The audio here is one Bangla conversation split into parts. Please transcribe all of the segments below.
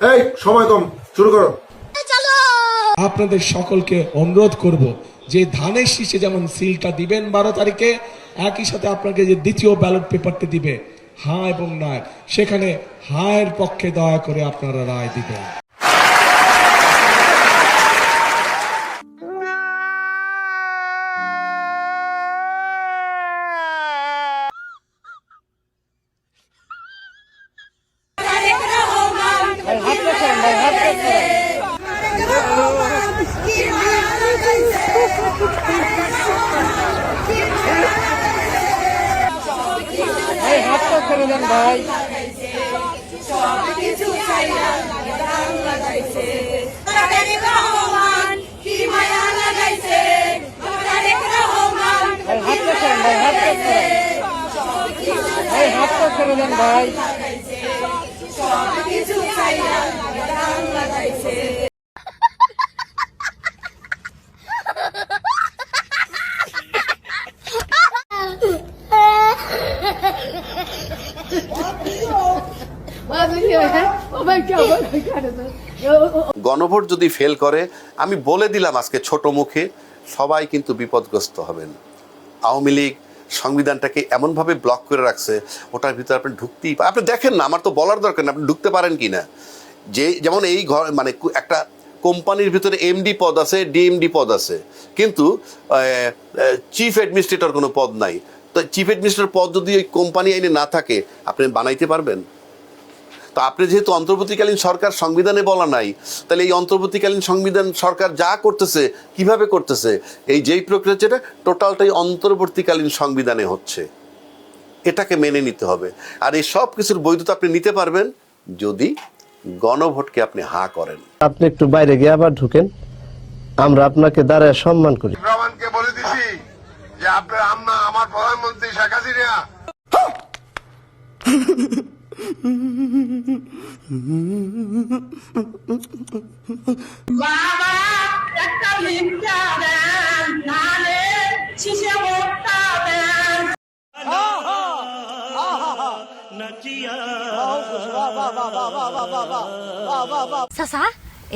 এই সময় কম, শুরু করো। আপনাদের সকলকে অনুরোধ করব যে ধানের শীষে যেমন সিলটা দিবেন 12 তারিখে, একই সাথে আপনাকে যে দ্বিতীয় ব্যালট পেপারটি দিবে হ্যাঁ এবং না, সেখানে হায়ের পক্ষে দয়া করে আপনারা রায় দিবেন। ভাই ভাই গণভোট যদি ফেল করে, আমি বলে দিলাম আজকে ছোট মুখে, সবাই কিন্তু বিপদগ্রস্ত হবেন। আওয়ামী লীগ সংবিধানটাকে এমনভাবে ব্লক করে রাখছে, ওটার ভিতরে আপনি ঢুকতেই আপনি দেখেন না, আমার তো বলার দরকার না, আপনি ঢুকতে পারেন কি না। যেমন এই ঘর মানে একটা কোম্পানির ভিতরে এমডি পদ আছে, ডিএমডি পদ আছে, কিন্তু চিফ অ্যাডমিনিস্ট্রেটর কোনো পদ নাই। তো চিফ অ্যাডমিনিস্ট্রেটর পদ যদি ওই কোম্পানি আইনে না থাকে, আপনি বানাইতে পারবেন? তো আপনি যেহেতু অন্তর্বর্তীকালীন সরকার সংবিধানে বলা নাই, তাহলে এই অন্তর্বর্তীকালীন সংবিধান সরকার যা করতেছে কিভাবে করতেছে, এই যেই প্রক্রিয়াটা টোটালটাই অন্তর্বর্তীকালীন সংবিধানে হচ্ছে, এটাকে মেনে নিতে হবে। আর এই সব কিছুর বৈধতা আপনি নিতে পারবেন যদি গণভোটকে আপনি হা করেন। আপনি একটু বাইরে গিয়ে আবার ঢুকেন, আমরা আপনাকে দাঁড়ায় সম্মান করি। প্রমাণকে বলে দিছি যে আপনার আম্মা আমার প্রধানমন্ত্রী শেখ হাসিনা। বাবা একটা লিমটা দেন, নালে শিশে ভোটটা দেন। চাচা,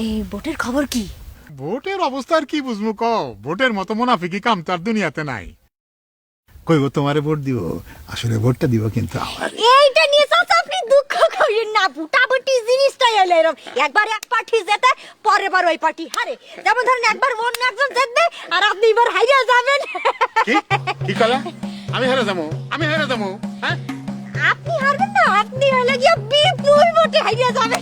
এই ভোটের খবর কি? ভোটের অবস্থার কি বুঝবো ক, ভোটের মতো মুনাফিকি কাম তার দুনিয়াতে নাই। কইব তোমারে ভোট দিব, আসলে ভোটটা দিব কিন্তু আমার। এইটা নিয়ে চাচা আপনি দুঃখ করেন না, ভোটাভুটি জিনিসটাই হলো এরকম, একবার এক পার্টি জেতে পরের বার ওই পার্টি হারে। যেমন ধরেন একবার অন্য একজন জিতবে আর আপনি এবার হারিয়ে যাবেন। কি কি কলা? আমি হেরে যাবো, আমি হেরে যাবো? হ্যাঁ, আপনি হারবেন না, আপনি হলে গিয়ে বিপুল ভোটে হারিয়ে যাবেন।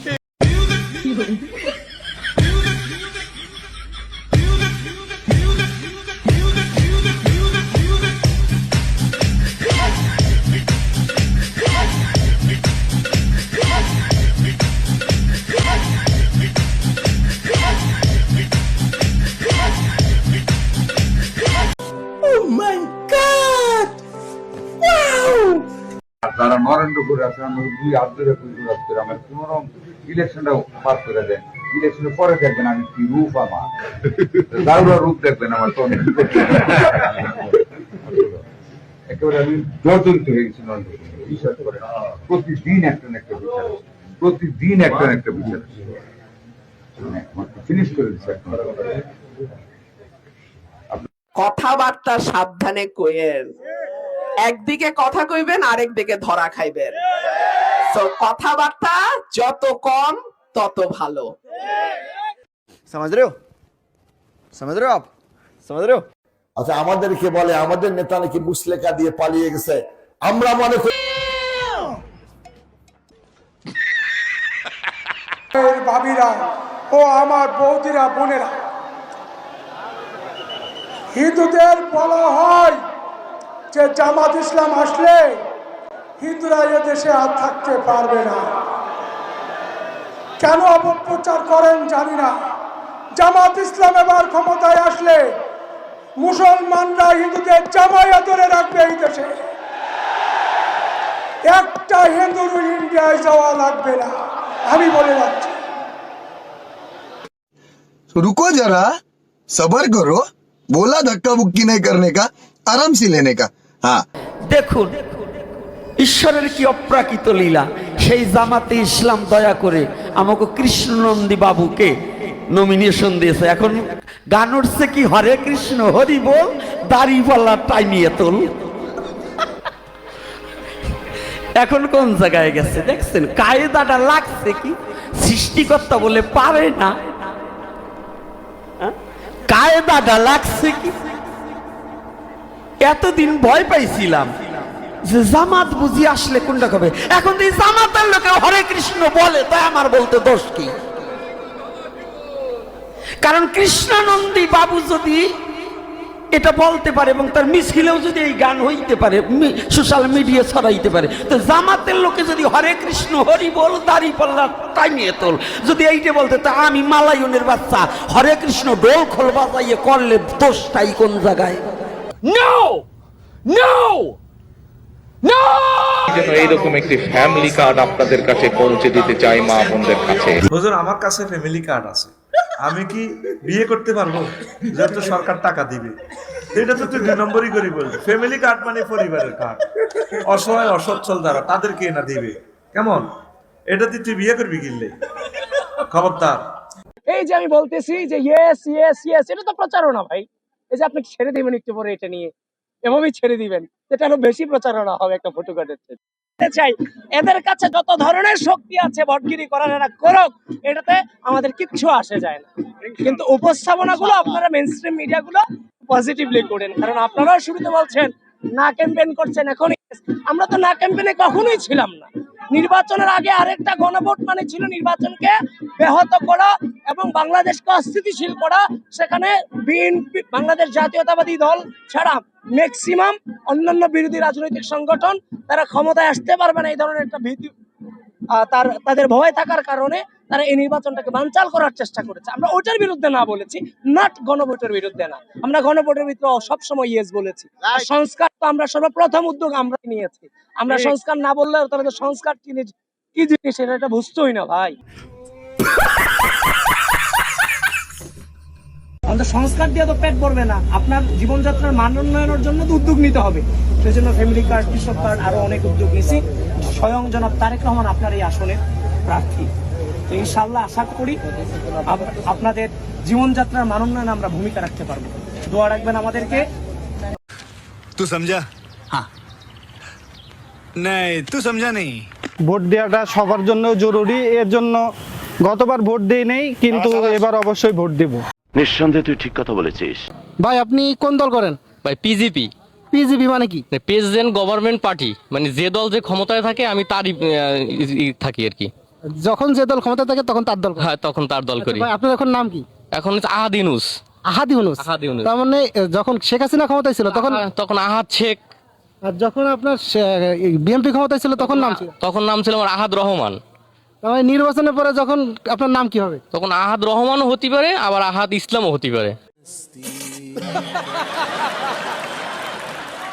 যারা নরেন্দ্রপুরে আছে, আমরা দুই হাত ধরে করে আমার কোনোরকম ইলেকশনটা পাস করে দেন। ইলেকশনের পরে দেখবেন আমি কি রূপ, আমার দারুণ রূপ দেখবেন আমার। তো একেবারে আমি জর্জরিত হয়ে গেছি নরেন্দ্রপুরে, বিশ্বাস করে। প্রতিদিন একটা না একটা বিচার, প্রতিদিন একটা না একটা বিচার ফিনিশ করে দিচ্ছে। কথাবার্তা সাবধানে কইেন, একদিকে কথা কইবেন আরেক দিকে ধরা খাইবেন। তো কথাবার্তা যত কম তত ভালো। समझ रहे हो? समझ रहे हो आप? समझ रहे हो? আচ্ছা, আমাদেরকে বলে আমাদের নেতা নাকি মুসলেকা দিয়ে পালিয়ে গেছে। আমরা মনে করি ভাবিরা ও আমার বৌদিরা, বোনেরা, হিন্দুদের বলা হয় যে জামাত ইসলাম আসলে হিন্দুরা এ দেশে আর থাকতে পারবে না। কেন অপপ্রচার করেন জানি না। জামাত ইসলাম এবার ক্ষমতায় আসলে মুসলমানরা হিন্দুদের জামাইয়া ধরে রাখবে এই দেশে। একটা হিন্দুর ইন্ডিয়ায় যাওয়া লাগবে না, আমি বলে যাচ্ছি। रुको जरा, सबर करो, बोला धक्का बुक्की नहीं करने का, आराम से लेने का। हाँ, দেখুন ঈশ্বরের কি অপ্রাকৃত লীলা। সেই জামাতে ইসলাম দয়া করে আমাকে কৃষ্ণনন্দী বাবুকে নমিনেশন দিয়েছে। এখন গান উঠছে কি, হরে কৃষ্ণ হরি বল, দাড়িওয়ালা টাইমিয়ে তোল। এখন কোন জায়গায় গেছে দেখছেন? কায়দাটা লাগছে কি, সৃষ্টিকর্তা বলে পারে না, কায়দাটা লাগছে কি। এতদিন ভয় পাইছিলাম যে জামাত বুঝি আসলে কোনটা হবে, এখন এই জামাতের লোকে হরে কৃষ্ণ বলে, তাই আমার বলতে দোষ কি? কারণ কৃষ্ণানন্দী বাবু যদি এটা বলতে পারে এবং তার মিছিলেও যদি এই গান হইতে পারে, সোশ্যাল মিডিয়া ছড়াইতে পারে, তো জামাতের লোকে যদি হরে কৃষ্ণ হরি বল দাড়ি পাল্লা টাইমিয়ে তোল যদি এইটা বলতে, তা আমি মালায়নের বাচ্চা হরে কৃষ্ণ ডোল খোল বাজাইয়ে করলে দোষটাই কোন জায়গায়? নো নো নো, এইরকম একটি ফ্যামিলি কার্ড আপনাদের কাছে পৌঁছে দিতে চাই মা বোনদের কাছে। হুজুর আমার কাছে ফ্যামিলি কার্ড আছে, আমি কি বিয়ে করতে পারবো? যেহেতু সরকার টাকা দিবে, এটা তো তুই 2 নম্বরই করি বলবি। ফ্যামিলি কার্ড মানে পরিবারের কার্ড, অসহায় অসচ্ছল যারা তাদেরকে না দিবে, কেমন? এটা তুই বিয়ে করবি কিনলে খবরদার। এই যে আমি বলতেছি যে ইয়েস ইয়েস ইয়েস, এটা তো প্রচারণা ভাই। এই যে আপনি ছেড়ে দিবেন একটু পরে এটা নিয়ে, এভাবেই ছেড়ে দিবেন, এটা আরো বেশি প্রচারণা হবে একটা ফটো কার্ডের চেয়ে। চাই এদের কাছে যত ধরনের শক্তি আছে ভটগিরি করার, এরা করুক, এটাতে আমাদের কিচ্ছু আসে যায় না। কিন্তু উপস্থাপনাগুলো আপনারা মেইনস্ট্রিম মিডিয়াগুলো পজিটিভলি করেন, কারণ আপনারাও শুরুতে বলছেন না ক্যাম্পেইন করছেন, এখন আমরা তো না ক্যাম্পেইনে কখনোই ছিলাম না। নির্বাচনের আগে আরেকটা গণভোট মানে ছিল নির্বাচনকে ব্যাহত করা এবং বাংলাদেশকে অস্থিতিশীল করা। সেখানে বিএনপি, বাংলাদেশ জাতীয়তাবাদী দল ছাড়া ম্যাক্সিমাম অন্যান্য বিরোধী রাজনৈতিক সংগঠন তারা ক্ষমতায় আসতে পারবে না, এই ধরনের একটা ভীতি তাদের ভয় থাকার কারণে তারা এই নির্বাচনটাকে বানচাল করার চেষ্টা করেছে। আমরা ওটার বিরুদ্ধে না বলেছি, নট গণভোটের বিরুদ্ধে না, আমরা গণভোটের ভিতরে সবসময় ইয়েস বলেছি। সংস্কার তো আমরা সর্বপ্রথম উদ্যোগ আমরা নিয়েছি। আমরা সংস্কার না বললে তারা তো সংস্কার কি জিনিস এটা বুঝতোই না ভাই। আমাদের সংস্কার দিয়ে তো পেট ভরবে না, আপনার জীবনযাত্রার মান উন্নয়নের জন্য তো উদ্যোগ নিতে হবে। সেই জন্য ফ্যামিলি কার্ড, কৃষক কার্ড, আরো অনেক উদ্যোগ নিয়েছি। স্বয়ং জনাব তারেক রহমান আপনার এই আসনের প্রার্থী, তো ইনশাআল্লাহ আশা করি আপনাদের জীবনযাত্রার মান উন্নয়নে আমরা ভূমিকা রাখতে পারবো। দোয়া রাখবেন আমাদেরকে। तू समझा? हाँ नहीं तू समझा नहीं। ভোট দেওয়াটা সবার জন্য জরুরি, এর জন্য গতবার ভোট দেই নেই, কিন্তু এবার অবশ্যই ভোট দেব। নিঃসন্দেহে তুই ঠিক কথা বলেছিস। ভাই আপনি কোন দল করেন? ভাই পিজিপি। পিজিপি মানে কি? প্রেসিডেন্ট গভর্নমেন্ট পার্টি, মানে যে দল যে ক্ষমতায় থাকে আমি তারই থাকি আর কি। যখন যে দল ক্ষমতা থাকে তখন তার দল? হ্যাঁ, তখন তার দল করি। ভাই আপনার এখন নাম কি? এখন হচ্ছে আহাদ ইউনূস। আহাদ ইউনূস। তার মানে যখন শেখ হাসিনা ক্ষমতায় ছিল তখন আহাদ শেখ, আর যখন আপনার বিএনপি ক্ষমতায় ছিল তখন নাম ছিল? তখন নাম ছিল আমার আহাদ রহমান। তার মানে নির্বাচনের পরে যখন আপনার নাম কি হবে? তখন আহাদ রহমানও হতে পারে, আবার আহাদ ইসলামও হতে পারে।